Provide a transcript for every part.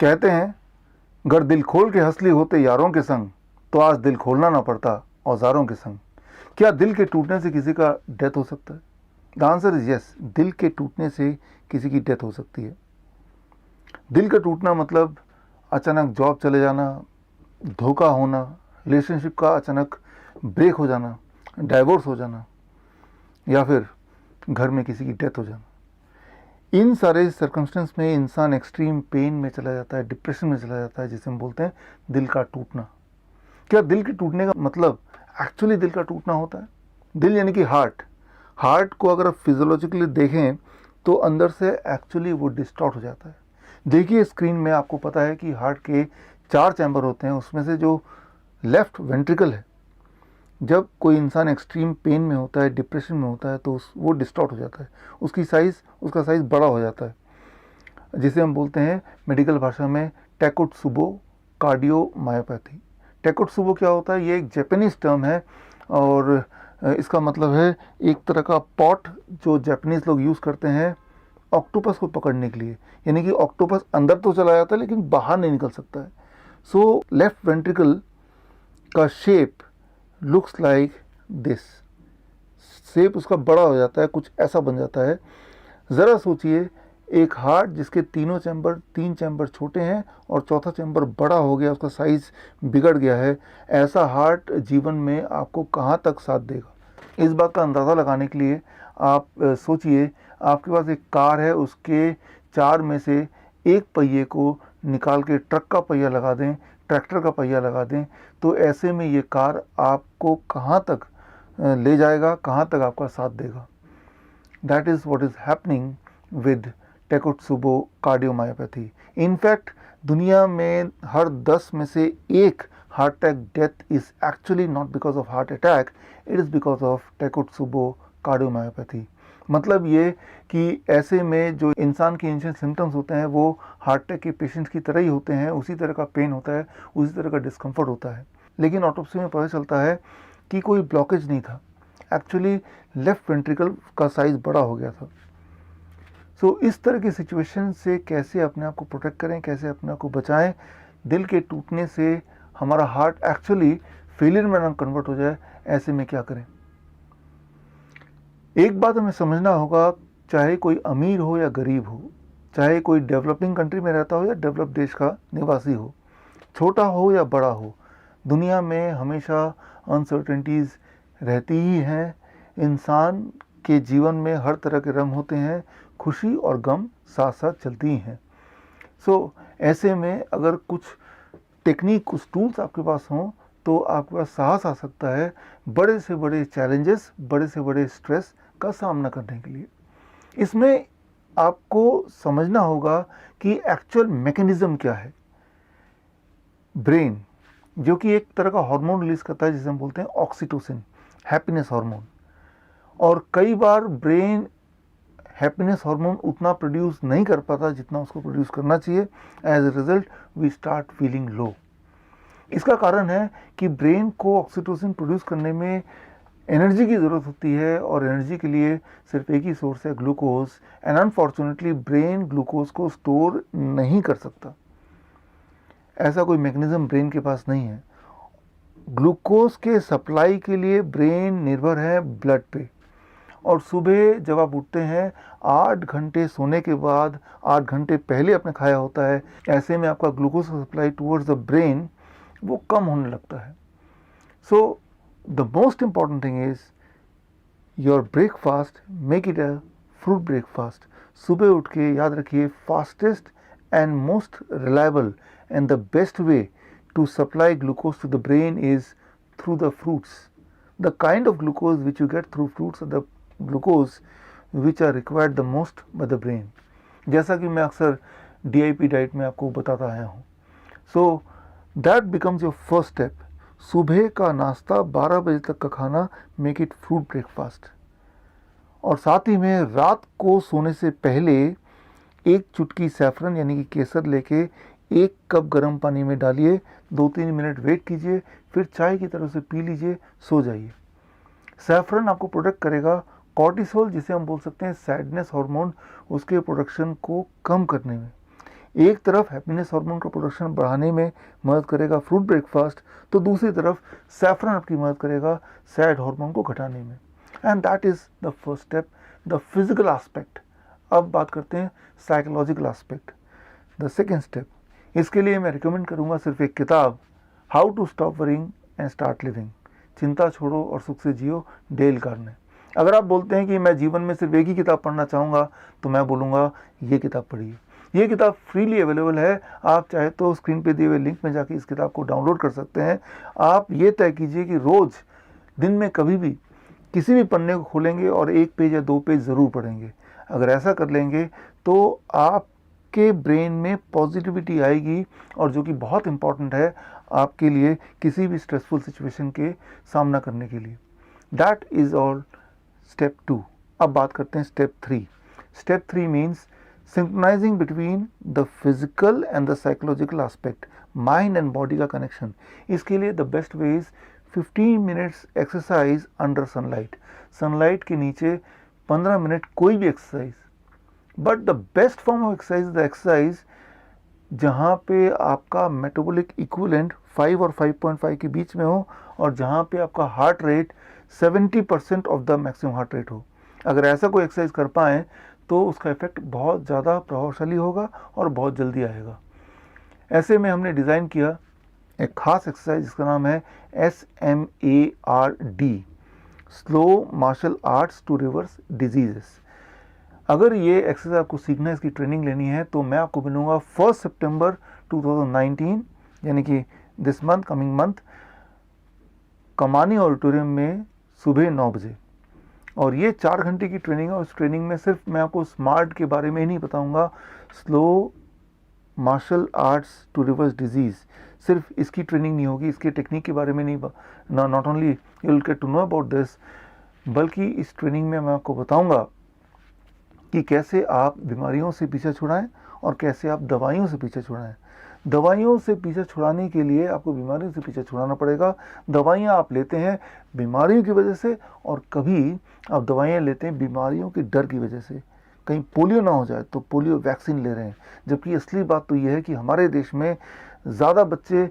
कहते हैं, अगर दिल खोल के हंसली होते यारों के संग, तो आज दिल खोलना ना पड़ता औजारों के संग। क्या दिल के टूटने से किसी का डेथ हो सकता है? The answer is yes. दिल के टूटने से किसी की डेथ हो सकती है। दिल का टूटना मतलब अचानक जॉब चले जाना, धोखा होना, रिलेशनशिप का अचानक ब्रेक हो जाना, डाइवोर्स हो जाना, या फिर घर में किसी की डेथ हो जाना। इन सारे सर्कमस्टेंस में इंसान एक्सट्रीम पेन में चला जाता है, डिप्रेशन में चला जाता है, जिसे हम बोलते हैं दिल का टूटना। क्या दिल के टूटने का मतलब एक्चुअली दिल का टूटना होता है? दिल यानी कि हार्ट। हार्ट को अगर आप फिजियोलॉजिकली देखें तो अंदर से एक्चुअली वो डिस्टॉर्ट हो जाता है। देखिए स्क्रीन में, आपको पता है कि हार्ट के 4 चैम्बर होते हैं। उसमें से जो लेफ्ट वेंट्रिकल है, जब कोई इंसान एक्सट्रीम पेन में होता है, डिप्रेशन में होता है, तो वो डिस्टॉर्ट हो जाता है। उसका साइज़ बड़ा हो जाता है, जिसे हम बोलते हैं मेडिकल भाषा में टैकोत्सुबो कार्डियोमायोपैथी। टैकोत्सुबो क्या होता है? ये एक जापानीज टर्म है और इसका मतलब है एक तरह का पॉट जो जापानीज लोग यूज़ करते हैं ऑक्टोपस को पकड़ने के लिए। यानी कि ऑक्टोपस अंदर तो चला जाता है लेकिन बाहर नहीं निकल सकता है। सो लेफ्ट वेंट्रिकल का shape looks like this. Shape उसका बड़ा हो जाता है, कुछ ऐसा बन जाता है। ज़रा सोचिए, एक हार्ट जिसके 3 चैम्बर छोटे हैं और चौथा चैम्बर बड़ा हो गया, उसका साइज़ बिगड़ गया है, ऐसा हार्ट जीवन में आपको कहाँ तक साथ देगा? इस बात का अंदाज़ा लगाने के लिए आप सोचिए, आपके पास एक कार है, उसके 4 में से एक पहिए को निकाल के ट्रक का पहिया लगा दें, ट्रैक्टर का पहिया लगा दें, तो ऐसे में ये कार आपको कहाँ तक ले जाएगा, कहाँ तक आपका साथ देगा? That is what is happening with Takotsubo cardiomyopathy. In fact दुनिया में हर 10 में से एक heart attack death is actually not because of heart attack, it is because of Takotsubo cardiomyopathy. मतलब ये कि ऐसे में जो इंसान के इनिशियल सिम्टम्स होते हैं वो हार्ट अटैक के पेशेंट्स की तरह ही होते हैं। उसी तरह का पेन होता है, उसी तरह का डिस्कम्फर्ट होता है, लेकिन ऑटोप्सी में पता चलता है कि कोई ब्लॉकेज नहीं था। एक्चुअली लेफ्ट वेंट्रिकल का साइज़ बड़ा हो गया था। सो इस तरह की सिचुएशन से कैसे अपने आप को प्रोटेक्ट करें, कैसे अपने आप को बचाएं? दिल के टूटने से हमारा हार्ट एक्चुअली फेलियर में ना कन्वर्ट हो जाए, ऐसे में क्या करें? एक बात हमें समझना होगा, चाहे कोई अमीर हो या गरीब हो, चाहे कोई डेवलपिंग कंट्री में रहता हो या डेवलप देश का निवासी हो, छोटा हो या बड़ा हो, दुनिया में हमेशा अनसर्टेनिटीज़ रहती ही हैं। इंसान के जीवन में हर तरह के रंग होते हैं, खुशी और गम साथ साथ चलती ही हैं। सो ऐसे में अगर कुछ टेक्निक, कुछ टूल्स आपके पास हों तो आपके पास साहस आ सकता है बड़े से बड़े चैलेंजेस, बड़े से बड़े स्ट्रेस का सामना करने के लिए। इसमें आपको समझना होगा कि एक्चुअल मैकेनिज्म क्या है। ब्रेन, जो कि एक तरह का हार्मोन रिलीज करता है जिसे हम बोलते हैं ऑक्सीटोसिन, हैप्पीनेस हार्मोन, और कई बार ब्रेन हैप्पीनेस हार्मोन उतना प्रोड्यूस नहीं कर पाता जितना उसको प्रोड्यूस करना चाहिए। As a result we start feeling low. इसका कारण है कि ब्रेन को ऑक्सीटोसिन प्रोड्यूस करने में एनर्जी की ज़रूरत होती है और एनर्जी के लिए सिर्फ एक ही सोर्स है, glucose. And unfortunately brain glucose को स्टोर नहीं कर सकता। ऐसा कोई मैकेनिज्म ब्रेन के पास नहीं है। ग्लूकोज के सप्लाई के लिए ब्रेन निर्भर है ब्लड पे। और सुबह जब आप उठते हैं, 8 घंटे सोने के बाद 8 घंटे पहले आपने खाया होता है, ऐसे में आपका glucose supply towards the brain वो कम होने लगता है। So the most important thing is your breakfast, make it a fruit breakfast. सुबह उठ के याद रखिए, fastest and most reliable and the best way to supply glucose to the brain is through the fruits. The kind of glucose which you get through fruits are the glucose which are required the most by the brain. जैसा कि मैं अक्सर DIP diet में आपको बताता आया हूँ। So that becomes your first step. सुबह का नाश्ता, 12 बजे तक का खाना, make it fruit breakfast. और साथ ही में रात को सोने से पहले एक चुटकी सैफरन यानी कि केसर लेके 1 कप गर्म पानी में डालिए, 2-3 मिनट वेट कीजिए, फिर चाय की तरह से पी लीजिए, सो जाइए। सैफरन आपको प्रोटेक्ट करेगा कॉर्टिसोल, जिसे हम बोल सकते हैं सैडनेस हार्मोन, उसके प्रोडक्शन को कम करने में। एक तरफ हैप्पीनेस हार्मोन का प्रोडक्शन बढ़ाने में मदद करेगा फ्रूट ब्रेकफास्ट, तो दूसरी तरफ सैफरन आपकी मदद करेगा सैड हार्मोन को घटाने में। And that is the first step, the physical aspect. अब बात करते हैं psychological aspect, the second step. इसके लिए मैं रिकमेंड करूँगा सिर्फ एक किताब, how to stop worrying and start living, चिंता छोड़ो और सुख से जियो, डेल कार्ने। अगर आप बोलते हैं कि मैं जीवन में सिर्फ एक ही किताब पढ़ना चाहूँगा, तो मैं बोलूँगा ये किताब पढ़िए। ये किताब फ्रीली अवेलेबल है, आप चाहे तो स्क्रीन पे दिए हुए लिंक में जाके इस किताब को डाउनलोड कर सकते हैं। आप ये तय कीजिए कि रोज़ दिन में कभी भी किसी भी पन्ने को खोलेंगे और एक पेज या दो पेज ज़रूर पढ़ेंगे। अगर ऐसा कर लेंगे तो आपके ब्रेन में पॉजिटिविटी आएगी, और जो कि बहुत इम्पॉर्टेंट है आपके लिए किसी भी स्ट्रेसफुल सिचुएशन के सामना करने के लिए। That is all step 2। अब बात करते हैं step 3। Step 3 means synchronising between the physical and the psychological aspect, mind and body का कनेक्शन। इसके लिए the best way is 15 minutes exercise under sunlight. Sunlight के नीचे 15 मिनट कोई भी exercise, but the best form of exercise the exercise जहाँ पे आपका मेटाबॉलिक इक्विवेलेंट 5 और 5.5 के बीच में हो, और जहाँ पे आपका heart rate 70% of the maximum heart rate हो। अगर ऐसा कोई एक्सरसाइज कर पाएँ तो उसका इफेक्ट बहुत ज़्यादा प्रभावशाली होगा और बहुत जल्दी आएगा। ऐसे में हमने डिज़ाइन किया एक खास एक्सरसाइज जिसका नाम है SMARD, slow martial arts to reverse diseases. अगर ये एक्सरसाइज आपको सीखना है, इसकी ट्रेनिंग लेनी है, तो मैं आपको मिलूँगा 1 सितंबर 2019, यानी कि दिस मंथ, कमिंग मंथ, कमानी ऑडिटोरियम में सुबह 9 बजे। और ये 4 घंटे की ट्रेनिंग है, और उस ट्रेनिंग में सिर्फ मैं आपको स्मार्ट के बारे में ही नहीं बताऊंगा, slow martial arts to reverse disease, सिर्फ इसकी ट्रेनिंग नहीं होगी, इसके टेक्निक के बारे में नहीं, not only you will get to know about this, बल्कि इस ट्रेनिंग में मैं आपको बताऊंगा कि कैसे आप बीमारियों से पीछा छुड़ाएं और कैसे आप दवाइयों से पीछा छुड़ाएं। दवाइयों से पीछा छुड़ाने के लिए आपको बीमारियों से पीछा छुड़ाना पड़ेगा। दवाइयाँ आप लेते हैं बीमारियों की वजह से, और कभी आप दवाइयाँ लेते हैं बीमारियों के डर की वजह से, कहीं पोलियो ना हो जाए तो पोलियो वैक्सीन ले रहे हैं। जबकि असली बात तो यह है कि हमारे देश में ज़्यादा बच्चे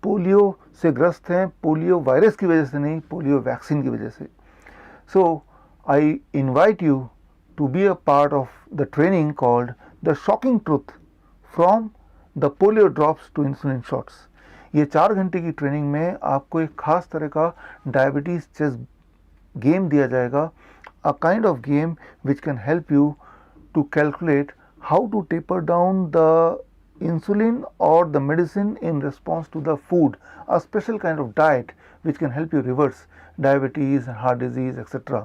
पोलियो से ग्रस्त हैं, पोलियो वायरस की वजह से नहीं, पोलियो वैक्सीन की वजह से। So I invite you to be a part of the training called the shocking truth from the polio drops to insulin shots। ये 4 घंटे की ट्रेनिंग में आपको एक खास तरह का डायबिटीज़ चेस गेम दिया जाएगा, a kind of game which can help you to calculate how to taper down the insulin or the medicine in response to the food, a special kind of diet which can help you reverse diabetes, heart disease, etc.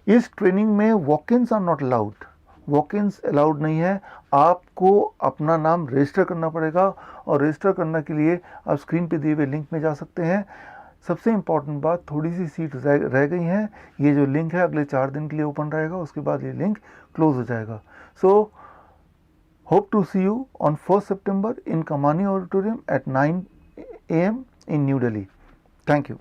इस training में वॉक-इन्स are not allowed, वॉक-इन्स allowed नहीं है। आपको अपना नाम register करना पड़ेगा, और रजिस्टर करने के लिए आप स्क्रीन पे दिए हुए लिंक में जा सकते हैं। सबसे इम्पॉर्टेंट बात, थोड़ी सी सीट रह गई हैं। ये जो लिंक है अगले 4 दिन के लिए ओपन रहेगा, उसके बाद ये लिंक क्लोज हो जाएगा। So hope to see you on 1 September in Kamani auditorium at 9 AM in new Delhi. Thank you.